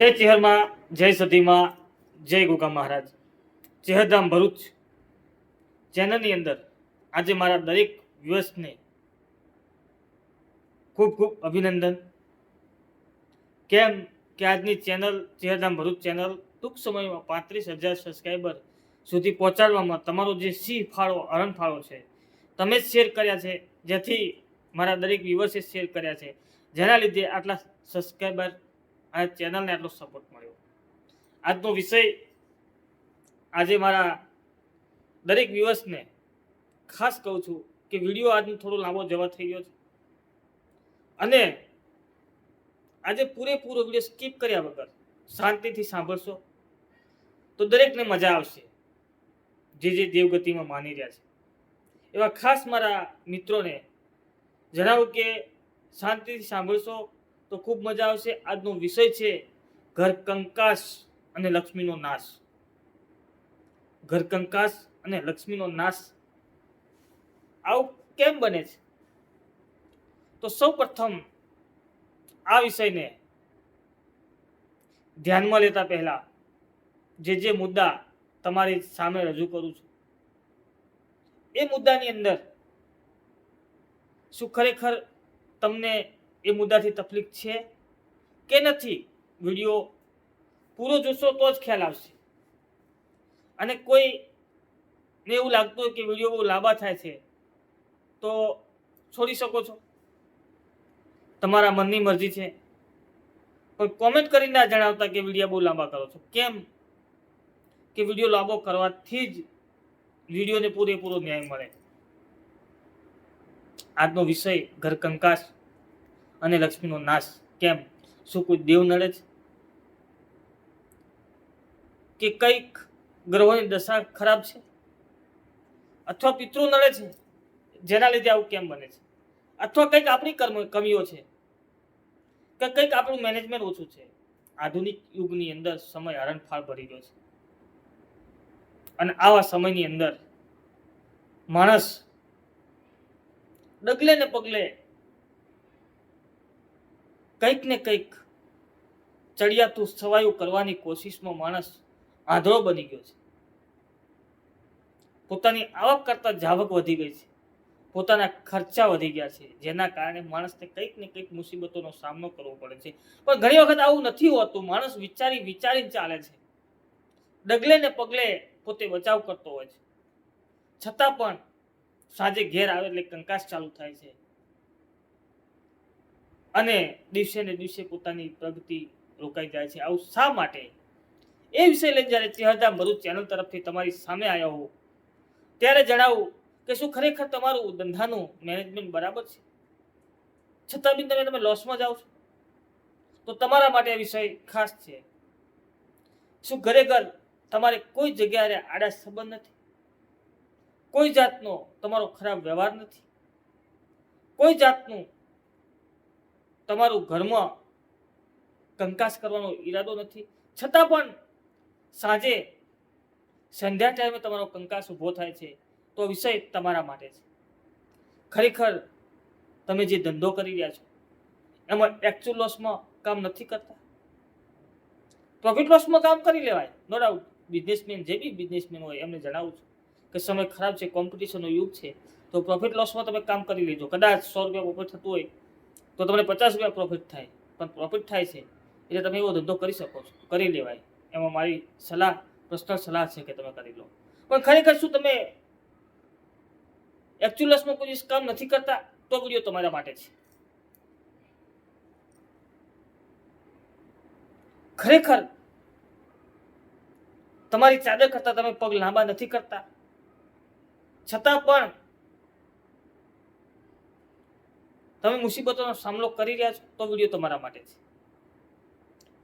જય ચેહરમાં, જય સતીમાં, જય ગોગા મહારાજ. ચેહરધામ ભરૂચ ચેનલની અંદર આજે મારા દરેક વ્યુઅર્સને ખૂબ ખૂબ અભિનંદન. કેમ કે આજની ચેનલ ચેહરધામ ભરૂચ ચેનલ ટૂંક સમયમાં 35,000 સબસ્ક્રાઈબર સુધી પહોંચાડવામાં તમારો જે ફાળો હરણફાળો છે તમે જ શેર કર્યા છે, જેથી મારા દરેક વ્યુઅર્સે શેર કર્યા છે, જેના લીધે આટલા સબસ્ક્રાઈબર આ ચેનલને આટલો સપોર્ટ મળ્યો. આજનો વિષય આજે મારા દરેક વ્યુઅર્સને ખાસ કહું છું કે વિડીયો આજનો થોડો લાંબો જવા થઈ ગયો છે, અને આજે પૂરેપૂરો વિડીયો સ્કીપ કર્યા વગર શાંતિથી સાંભળશો તો દરેકને મજા આવશે. જે દેવગતિમાં માની રહ્યા છે એવા ખાસ મારા મિત્રોને જણાવું કે શાંતિથી સાંભળશો તો ખૂબ મજા આવશે. આજનો વિષય છે ઘર કંકાસ અને લક્ષ્મીનો નાશ. ઘર કંકાસ અને લક્ષ્મીનો નાશ આવું કેમ બને છે? તો સૌ પ્રથમ આ વિષયને ધ્યાનમાં લેતા પહેલા જે મુદ્દા તમારી સામે રજૂ કરું છું એ મુદ્દાની અંદર શું ખરેખર તમને એ મુદ્દાથી તકલીફ છે કે નથી, વિડીયો પૂરો જોશો તો જ ખ્યાલ આવશે. અને કોઈને એવું લાગતું હોય કે વિડીયો બહુ લાંબા થાય છે તો છોડી શકો છો, તમારા મનની મરજી છે. પણ કોમેન્ટ કરીને ના જણાવતા કે વિડીયો બહુ લાંબા કરો છો. કેમ કે વિડીયો લાંબો કરવાથી જ વિડીયોને પૂરેપૂરો ન્યાય મળે. આજનો વિષય ઘર કંકાસ અને લક્ષ્મીનો નાશ કેમ? શું કોઈ દેવ નડે છે કે કંઈક ગ્રહોની દશા ખરાબ છે, અથવા પિતૃ નડે છે જેના લીધે આવું કેમ બને છે, અથવા કંઈક આપણી કમીઓ છે કે કંઈક આપણું મેનેજમેન્ટ ઓછું છે. આધુનિક યુગની અંદર સમય હરણફાળ ભરી ગયો છે, અને આવા સમયની અંદર માણસ ડગલે ને પગલે કંઈક ને કંઈક ચડિયાતું સવાયું કરવાની કોશિશમાં માણસ આંધળો બની ગયો છે. પોતાની આવક કરતા જાવક વધી ગઈ છે, પોતાના ખર્ચા વધી ગયા છે, જેના કારણે માણસને કંઈક ને કંઈક મુસીબતોનો સામનો કરવો પડે છે. પણ ઘણી વખત આવું નથી હોતું. માણસ વિચારીને ચાલે છે, ડગલે ને પગલે પોતે બચાવ કરતો હોય છે, છતાં પણ સાંજે ઘેર આવે એટલે કંકાસ ચાલુ થાય છે, અને દિવસે ને દિવસે પોતાની પ્રગતિ રોકાઈ જાય છે. આવું શા માટે? એ વિષય લઈને જ્યારે ચેહરધામ ભરૂચ ચેનલ તરફથી તમારી સામે આવ્યો હોઉં ત્યારે જણાવું કે શું ખરેખર તમારું ધંધાનું મેનેજમેન્ટ બરાબર છે, છતાં બી તમે લોસમાં જાઓ છો? તો તમારા માટે આ વિષય ખાસ છે. શું ખરેખર તમારે કોઈ જગ્યાએ આડા સંબંધ નથી, કોઈ જાતનો તમારો ખરાબ વ્યવહાર નથી, કોઈ જાતનું તમારું ઘરમાં કંકાસ કરવાનો ઈરાદો નથી, છતાં પણ સાંજે સંધ્યા ટાઈમે તમારો કંકાસ ઊભો થાય છે, તો વિષય તમારા માટે છે. ખરેખર તમે જે ધંધો કરી રહ્યા છો એમાં એકચ્યુઅલ લોસમાં કામ નથી કરતા. પ્રોફિટ લોસમાં કામ કરી લેવાય, નો ડાઉટ. બિઝનેસમેન, જે બી બિઝનેસમેન હોય એમને જણાવું છું કે સમય ખરાબ છે, કોમ્પિટિશનનો યુગ છે, તો પ્રોફિટ લોસમાં તમે કામ કરી લેજો. કદાચ 100 રૂપિયા પ્રોફિટ થતું હોય તો તમને 50 રૂપિયા પ્રોફિટ થાય, પણ પ્રોફિટ થાય છે એટલે તમે એવો ધંધો કરી શકો છો, કરી લેવાય. એમાં મારી સલાહ, પર્સનલ સલાહ છે કે તમે કરી લો. પણ ખરેખર શું તમે એકચ્યુઅલમાં કોઈ કામ નથી કરતા? તો વિડીયો તમારા માટે છે. ખરેખર તમારી ચાદર કરતા તમે પગ લાંબા નથી કરતા, છતાં પણ તમે મુસીબતોનો સામનો કરી રહ્યા છો, તો વિડીયો તમારા માટે છે.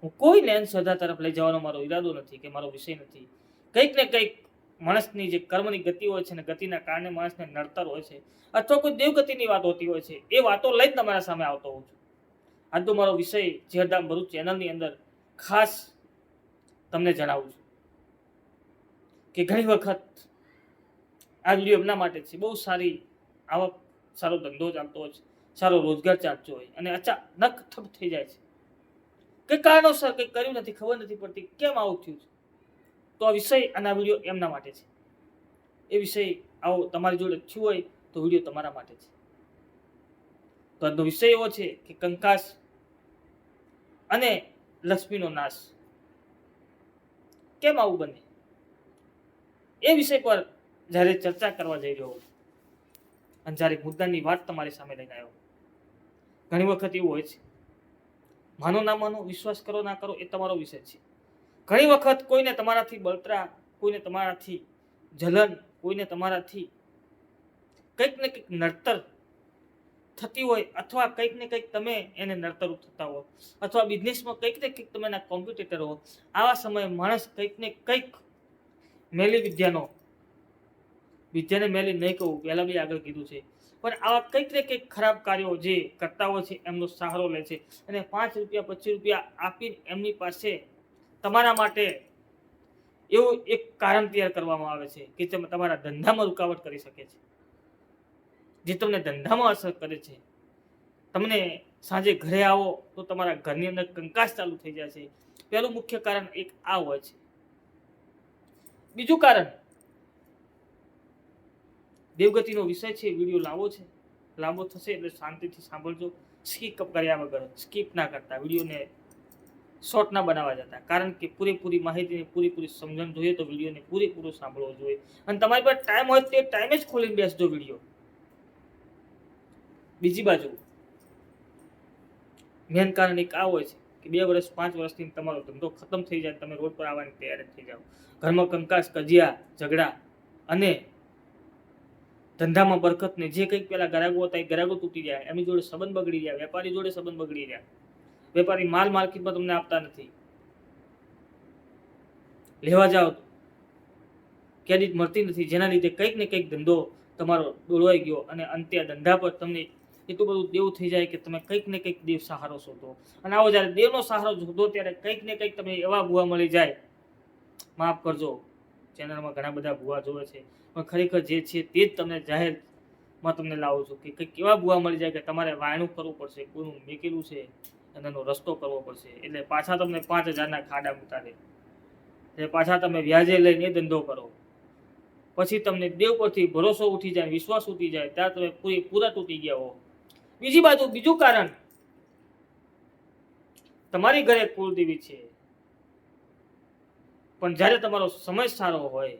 હું કોઈને અંધશ્રદ્ધા તરફ લઈ જવાનો મારો ઈરાદો નથી કે મારો વિષય નથી. કંઈક ને કંઈક માણસની જે કર્મની ગતિ હોય છે ને, ગતિના કારણે માણસને નડતર હોય છે, અથવા કોઈ દેવગતિની વાત હોતી હોય છે, એ વાતો લઈ જ તમારા સામે આવતો હોઉં છું. આજનો મારો વિષય ચેહરધામ ભરૂચ ચેનલની અંદર ખાસ તમને જણાવું છું કે ઘણી વખત આ વિડીયો એમના માટે છે, બહુ સારી આવક, સારો ધંધો ચાલતો હોય છે, સારો રોજગાર ચાલતો હોય, અને અચાનક ઠપ થઈ જાય છે. કે કારણોસર કંઈક કર્યું નથી, ખબર નથી પડતી કેમ આવું થયું છે, તો આ વિષય અને આ વિડીયો એમના માટે છે. એ વિષય આવો તમારી જોડે થયું હોય તો વિડીયો તમારા માટે છે. તો આજનો વિષય એવો છે કે કંકાસ અને લક્ષ્મીનો નાશ. કેમ આવું બને એ વિષય પર જ્યારે ચર્ચા કરવા જઈ રહ્યો અને જ્યારે મુદ્દાની વાત તમારી સામે લઈને આવ્યો, ઘણી વખત એવું હોય છે, માનો ના માનો, વિશ્વાસ કરો ના કરો, એ તમારો વિષય છે. ઘણી વખત કોઈને તમારાથી બળતરા, કોઈને તમારાથી જલન, કોઈને તમારાથી કંઈક ને કંઈક નડતર થતી હોય, અથવા કંઈક ને કંઈક તમે એને નડતર થતા હો, અથવા બિઝનેસમાં કંઈક ને કંઈક તમે એના કોમ્પિટિટર હો. આવા સમયે માણસ કંઈક ને કંઈક મેલી વિદ્યાને મેલી નહીં કહું, પહેલા બી આગળ કીધું છે, પણ આવા કંઈક ને કંઈક ખરાબ કાર્યો જે કરતા હોય છે એમનો સહારો લે છે અને 5 રૂપિયા 25 રૂપિયા આપીને એમની પાસે તમારા માટે એવું એક કારણ તૈયાર કરવામાં આવે છે કે જે તમારા ધંધામાં રૂકાવટ કરી શકે છે, જે તમને ધંધામાં અસર કરે છે. તમને સાંજે ઘરે આવો તો તમારા ઘરની અંદર કંકાસ ચાલુ થઈ જાય છે. પહેલું મુખ્ય કારણ એક આ હોય છે. બીજું કારણ, દેવગતિનો વિષય છે, વિડીયો લાંબો થશે એટલે શાંતિથી સાંભળજો, સ્કીપ કર્યા વગર, સ્કીપ ના કરતા, વિડીયોને શોર્ટ ના બનાવવા જતા, કારણ કે પૂરેપૂરી માહિતી, પૂરેપૂરી સમજણ જોઈએ તો વિડીયોને પૂરેપૂરો સાંભળવો જોઈએ. અને તમારી પાસે ટાઈમ હોય તે ટાઈમે જ ખોલીને બેસજો વિડીયો. બીજી બાજુ મેન કારણ એક આ હોય છે કે 2 વર્ષ 5 વર્ષથી તમારો ધંધો ખતમ થઈ જાય, તમે રોડ પર આવવાની તૈયારી થઈ જાઓ, ઘરમાં કંકાસ, કજિયા, ઝઘડા અને ધંધામાં બરકત ને જે કંઈક પેલા ગ્રાહકો હતા એ ગ્રાહકો તૂટી જાય, એમની જોડે સંબંધ બગડી જાય, વેપારી જોડે સંબંધ બગડી જાય, વેપારી માલ માર્કેટમાં તમને આપતા નથી, લેવા જાઓ ક્રેડિટ મળતી નથી, જેના લીધે કંઈક ને કંઈક ધંધો તમારો ડોળવાઈ ગયો અને અંતે ધંધા પર તમને એટલું બધું દેવું થઈ જાય કે તમે કંઈક ને કંઈક દેવ સહારો શોધો. અને આવો જ્યારે દેવનો સહારો શોધો ત્યારે કંઈક ને કંઈક તમે એવા ભૂવા મળી જાય, માફ કરજો, ચેનલમાં ઘણા બધા ભૂવા જોવે છે, પણ ખરેખર જે છે તે જ તમને જાહેરમાં તમને લાવું છું કે કંઈક એવા ભૂવા મળી જાય કે તમારે વાયણું કરવું પડશે, કોઈનું મેકેલું છે એનો રસ્તો કરવો પડશે, એટલે પાછા તમને 5000ના ખાડા ઉતારે, એટલે પાછા તમે વ્યાજે લઈને એ ધંધો કરો, પછી તમને દેવ પરથી ભરોસો ઉઠી જાય, વિશ્વાસ ઉઠી જાય, ત્યાં તમે પૂરા તૂટી ગયા હો. બીજી બાજુ બીજું કારણ, તમારી ઘરે કુળદેવી છે, પણ જ્યારે તમારો સમય સારો હોય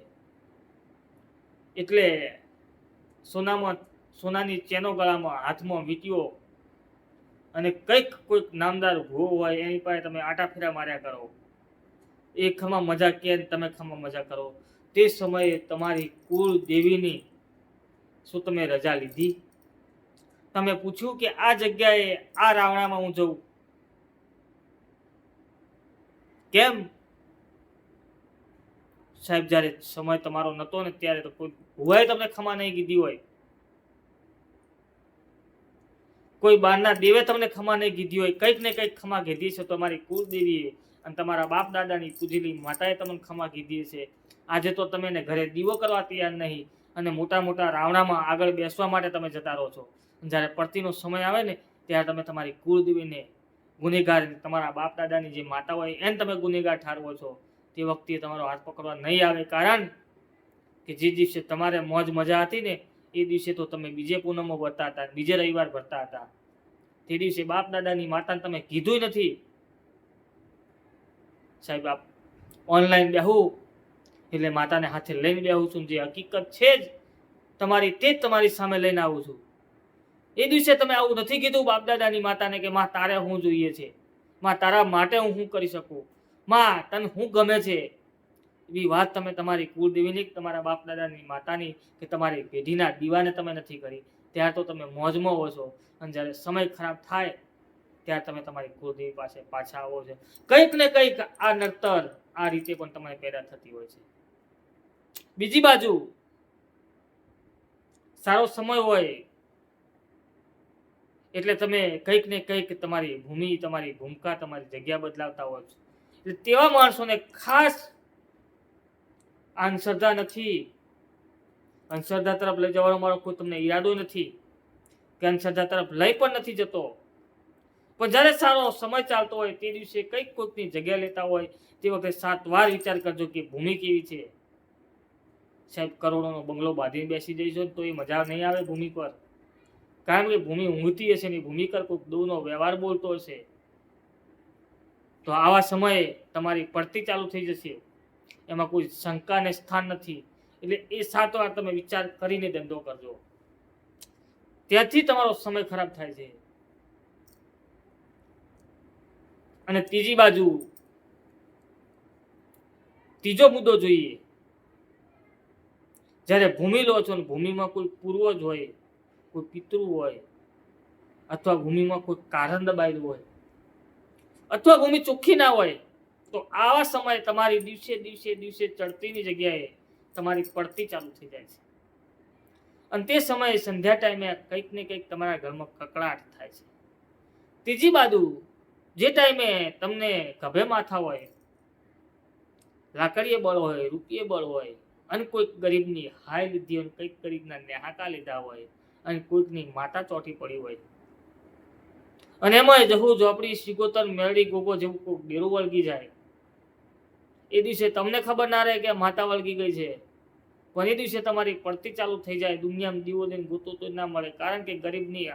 એટલે સોનાની ચેનો ગળામાં, હાથમાં વીંટીઓ અને કોઈક નામદાર ભૂવો હોય એની પાસે તમે આટા ફેરા માર્યા કરો, એ ખમા મજા કે તમે ખમા મજા કરો. તે સમયે તમારી કુળ દેવીની શું તમે રજા લીધી? તમે પૂછ્યું કે આ જગ્યાએ આ રાવણામાં હું જઉં કેમ? સાહેબ, જ્યારે સમય તમારો નતો ને ત્યારે તો કોઈ ભુવાએ તમને ખમા નહીં કીધી હોય, કોઈ બહારના દેવે તમને ખમા નહીં કીધી હોય, કંઈક ને કંઈક ખમા કીધી છે તમારી કુળદેવીએ અને તમારા બાપ દાદાની પૂજેલી માતાએ તમને ખમા કીધી છે. આજે તો તમે એને ઘરે દીવો કરવા તૈયાર નહીં અને મોટા મોટા રાવણામાં આગળ બેસવા માટે તમે જતા રહો છો. જ્યારે પડતીનો સમય આવે ને ત્યારે તમે તમારી કુળદેવીને ગુનેગાર, તમારા બાપ દાદાની જે માતા હોય એને તમે ગુનેગાર ઠારવો છો. તે વખતે તમારો હાથ પકડવા નહીં આવે, કારણ કે જે દિવસે તમારે મોજ મજા હતી ને એ દિવસે તો તમે બીજે પૂનમમાં ભરતા હતા, બીજે રવિવાર ભરતા હતા. તે દિવસે બાપ દાદાની માતાને તમે કીધું નથી સાહેબ આપ ઓનલાઈન બેહું એટલે માતાને હાથે લઈને બેહું છું, જે હકીકત છે જ તમારી તે જ તમારી સામે લઈને આવું છું. એ દિવસે તમે આવું નથી કીધું બાપ દાદાની માતાને કે માં તારે શું જોઈએ છે, માં તારા માટે હું શું કરી શકું, માં તને શું ગમે છે. એવી વાત તમે તમારી કુળદેવીની, તમારા બાપ દાદાની માતાની કે તમારી પેઢીના દીવાને તમે નથી કરી. ત્યારે તો તમે મોજમાં હો છો, અને જ્યારે સમય ખરાબ થાય ત્યારે તમે તમારી કુળદેવી પાસે પાછા આવો છો. કંઈક ને કંઈક આ નડતર આ રીતે પણ તમારે પેદા થતી હોય છે. બીજી બાજુ સારો સમય હોય એટલે તમે કંઈક ને કંઈક તમારી ભૂમિ, તમારી ભૂમિકા, તમારી જગ્યા બદલાવતા હોય છો. એટલે તેવા માણસોને ખાસ અંધશ્રદ્ધા નથી, અંધશ્રદ્ધા તરફ લઈ જવાનો મારો કોઈ તમને ઈરાદો નથી કે અંધશ્રદ્ધા તરફ લઈ પણ નથી જતો. પણ જ્યારે સારો સમય ચાલતો હોય તે દિવસે કંઈક કોઈકની જગ્યા લેતા હોય તે વખતે 7 વાર વિચાર કરજો કે ભૂમિ કેવી છે. સાહેબ કરોડોનો બંગલો બાંધીને બેસી જઈશો તો એ મજા નહીં આવે ભૂમિ પર, કારણ કે ભૂમિ ઊંઘતી હશે ને ભૂમિ પર કોઈક દૂરનો વ્યવહાર બોલતો હશે. તો આવા સમયે તમારી પડતી ચાલુ થઈ જશે, એમાં કોઈ શંકાને સ્થાન નથી. એટલે એ 7 વાર તમે વિચાર કરીને ધંધો કરજો, ત્યાંથી તમારો સમય ખરાબ થાય છે. અને ત્રીજી બાજુ ત્રીજો મુદ્દો જોઈએ, જ્યારે ભૂમિ લો છો ને ભૂમિમાં કોઈ પૂર્વજ હોય, કોઈ પિતૃ હોય, અથવા ભૂમિમાં કોઈ કારણ દબાયેલું હોય, અથવા ભૂમિ ચોખ્ખી ના હોય, તો આવા સમયે તમારી દિવસે દિવસે દિવસે ચડતીની જગ્યાએ તમારી પડતી ચાલુ થઈ જાય છે. અને તે સમયે સંધ્યા ટાઈમે કંઈક ને કંઈક તમારા ઘરમાં કકળાટ થાય છે. ત્રીજી બાજુ જે ટાઈમે તમને ગભે માથા હોય, લાકડીએ બળ હોય, રૂપિયે બળ હોય, અને કોઈક ગરીબની હાય લીધી હોય, કંઈક ગરીબના નેહાકા લીધા હોય, અને કોઈકની માતા ચોટી પડી હોય, અને એમાં જહુ ઝોપડી સિગોતર મેળી ગોગો જેવું કોઈ ડેરું વળગી જાય, એ દિવસે તમને ખબર ના રહે કે માતા વળગી ગઈ છે, પણ એ દિવસે તમારી પડતી ચાલુ થઈ જાય. દુનિયામાં દીવો લઈને ગોતો તો ના મળે, કારણ કે ગરીબની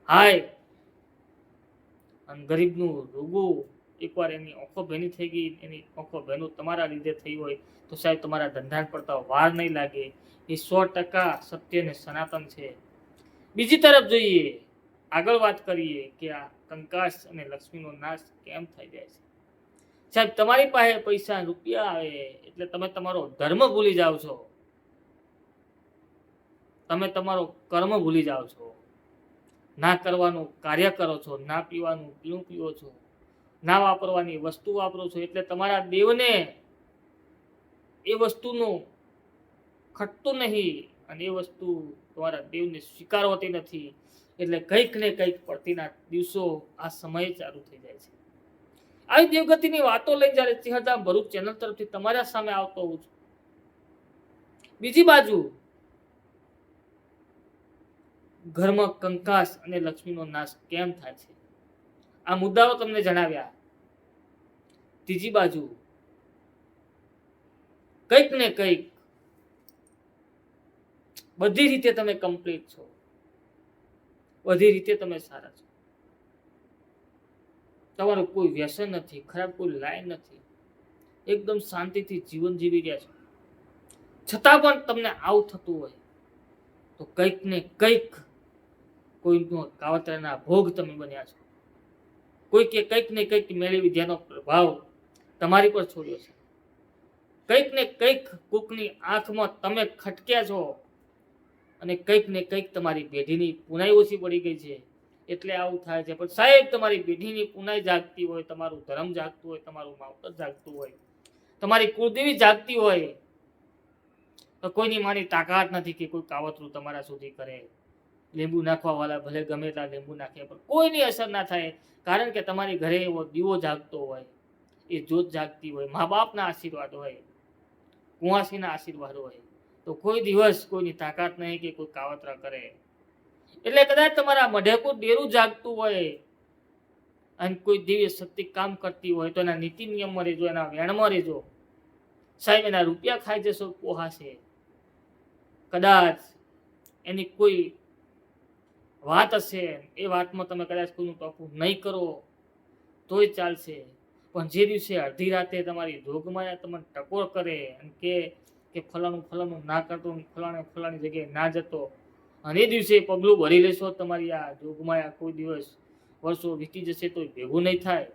હાય અને ગરીબનું રૂગું એકવાર એની આંખો ભેની થઈ ગઈ, એની આંખો ભેનું તમારા લીધે થઈ હોય તો સાહેબ તમારા ધંધા પડતા વાર નહીં લાગે. એ 100% સત્ય ને સનાતન છે. બીજી તરફ જોઈએ, આગળ વાત કરીએ કે આ કંકાસ અને લક્ષ્મીનો નાશ કેમ થઈ જાય છે. સાહેબ તમારી પાસે પૈસા રૂપિયા આવે એટલે તમે તમારો ધર્મ ભૂલી જાઓ છો, તમે તમારો કર્મ ભૂલી જાઓ છો, ના કરવાનું કાર્ય કરો છો, ના પીવાનું પીણું પીવો છો, ના વાપરવાની વસ્તુ વાપરો છો. એટલે તમારા દેવને એ વસ્તુનું ખટતું નહીં, અને એ વસ્તુ તમારા દેવને સ્વીકારવાતી નથી. એટલે કંઈક ને કંઈક પડતીના દિવસો આ સમયે ચાલુ થઈ જાય છે. આવી દેવગતિની વાતો લઈને જ્યારે ચિહ્નધામ ભરૂચ ચેનલ તરફથી તમારા સામે આવતો હોઉં છું. બીજી બાજુ ઘરમાં કંકાસ અને લક્ષ્મીનો નાશ કેમ થાય છે, આ મુદ્દાઓ તમને જણાવ્યા. ત્રીજી બાજુ કંઈક ને કંઈક બધી રીતે તમે કમ્પ્લીટ છો, બધી રીતે તમે સારા છો, તમારું કોઈ વ્યસન નથી, ખરાબ કોઈ લાઈન નથી, એકદમ શાંતિથી જીવન જીવી રહ્યા છો, છતાં પણ તમને આવું થતું હોય તો કંઈક ને કંઈક કોઈનો કાવતરાના ભોગ તમે બન્યા છો. કોઈકે કંઈક ને કંઈક મેળી વિદ્યાનો પ્રભાવ તમારી પર છોડ્યો છે. કંઈક ને કંઈક કોકની આંખમાં તમે ખટક્યા છો, અને કંઈક ને કંઈક તમારી પેઢીની પુનાઈ ઓછી પડી ગઈ છે એટલે આવું થાય છે. પણ સાહેબ તમારી પેઢીની પુનાઈ જાગતી હોય, તમારું ધર્મ જાગતું હોય, તમારું માવતર જાગતું હોય, તમારી કુળદેવી જાગતી હોય, તો કોઈની માની તાકાત નથી કે કોઈ કાવતરું તમારા સુધી કરે. લીંબુ નાખવા વાળા ભલે ગમે ત્યાં લીંબુ નાખે, પણ કોઈની અસર ના થાય, કારણ કે તમારી ઘરે એવો દીવો જાગતો હોય, એ જ્યોત જાગતી હોય, મા બાપના આશીર્વાદ હોય, કુંવાસીના આશીર્વાદ હોય, તો કોઈ દિવસ કોઈની તાકાત નહીં કે કોઈ કાવતરા કરે. એટલે કદાચ તમારા મઢે કોઈ ડેરું જાગતું હોય અને કોઈ દિવ્ય શક્તિ કામ કરતી હોય તો એના નીતિ નિયમમાં રહેજો, એના વેણમાં રહેજો. સાહેબ એના રૂપિયા ખાઈ જશો પોહાશે, કદાચ એની કોઈ વાત હશે, એ વાતમાં તમે કદાચ કોઈનું ટોપું નહીં કરો તોય ચાલશે. પણ જે દિવસે અડધી રાતે તમારી જોગમાયા તમને ટકોર કરે અને કે ફલાણું ના કરતો, ફલાણી જગ્યાએ ના જતો, અને એ દિવસે પગલું ભરી લેશો, તમારી આ જોગમાયા કોઈ દિવસ વર્ષો વીતી જશે તો ભેગું નહીં થાય.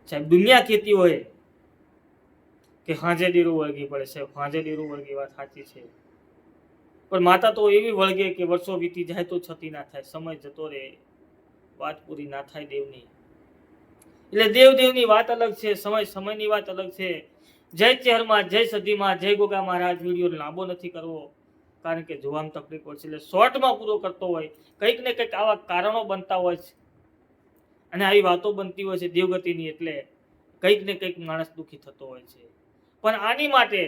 સાહેબ દુનિયા કહેતી હોય કે હાજે ડેરું વળગી પડે છે, હાજે ડેરું વળગી, વાત સાચી છે, પણ માતા તો એવી વળગે કે વર્ષો વીતી જાય તો છતી ના થાય, સમય જતો રહે, વાત પૂરી ના થાય દેવની. એટલે દેવની વાત અલગ છે, સમયની વાત અલગ છે. જય ચેહરમાં, જય સદીમાં, જય ગોગા મહારાજ. વિડીયો લાંબો નથી કરવો કારણ કે જોવામાં તકલીફ પડશે, એટલે શોર્ટમાં પૂરો કરતો હોય. કંઈક ને કંઈક આવા કારણો બનતા હોય છે અને આવી વાતો બનતી હોય છે દેવગતિની, એટલે કંઈક ને કંઈક માણસ દુઃખી થતો હોય છે. પણ આની માટે,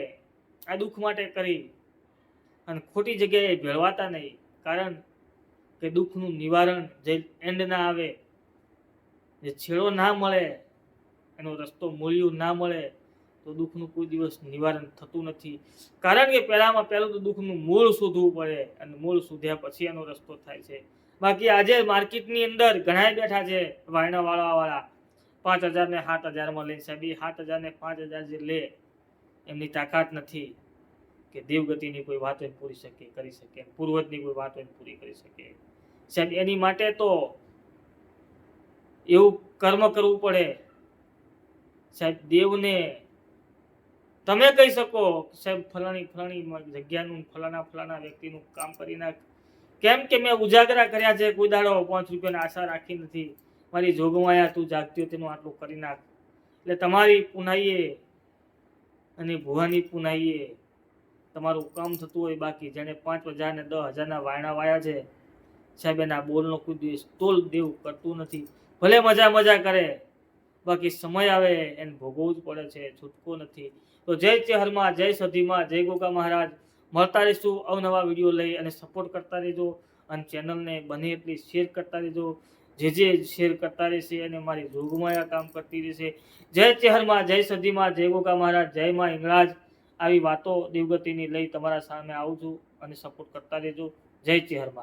આ દુઃખ માટે કરી અને ખોટી જગ્યાએ ભેળવાતા નહીં. કારણ કે દુઃખનું નિવારણ જે એન્ડ ના આવે, જે છેડો ના મળે, એનો રસ્તો મૂળિયું ના મળે તો દુઃખનું કોઈ દિવસ નિવારણ થતું નથી. કારણ કે પહેલામાં પહેલું તો દુઃખનું મૂળ શોધવું પડે અને મૂળ શોધ્યા પછી એનો રસ્તો થાય છે. બાકી આજે માર્કેટની અંદર ઘણા બેઠા છે વાયણા વાળા 5,000 ને 7,000 લઈને, સાહેબ એ 7,000 ને 5,000 જે લે એમની તાકાત નથી કે દેવગતિની કોઈ વાત પૂરી કરી શકે, પૂર્વજની કોઈ વાત પૂરી કરી શકે. સાહેબ એની માટે તો એવું કર્મ કરવું પડે. સાહેબ દેવને તમે કહી શકો સાહેબ ફલાણી જગ્યાનું ફલાણા વ્યક્તિનું કામ કરી નાખ, કેમ કે મેં ઉજાગરા કર્યા છે, કોઈ દાડો 5 રૂપિયાની આશા રાખી નથી, મારી જોગમાયા તું જાગતી તેનું આટલું કરી નાખ. એટલે તમારી પુનાઈએ અને ભુવાની પુનાઈએ તમારું કામ થતું હોય. બાકી જેને 5,000 ને 10,000 વાયણા વાયા છે સાહેબ એના બોલનો કોઈ દિવસ તોલ દેવું કરતું નથી. ભલે મજા કરે, બાકી સમય આવે એને ભોગવવું જ પડે છે, છૂટકો નથી. તો જય ચેહરમાં, જય સધીમાં, જય ગોગા મહારાજ. મળતા રહીશું અવનવા વિડીયો લઈ, અને સપોર્ટ કરતા રહેજો અને ચેનલને બને એટલી શેર કરતા રહેજો. જે શેર કરતા રહેશે અને મારી જોગમાયા કામ કરતી રહેશે. જય ચેહરમાં, જય સધીમાં, જય ગોગા મહારાજ, જય માં હિંગળાજ. આવી વાતો દેવગતિની લઈ તમારા સામે આવું છું અને સપોર્ટ કરતા રહેજો. જય ચેહરમાં.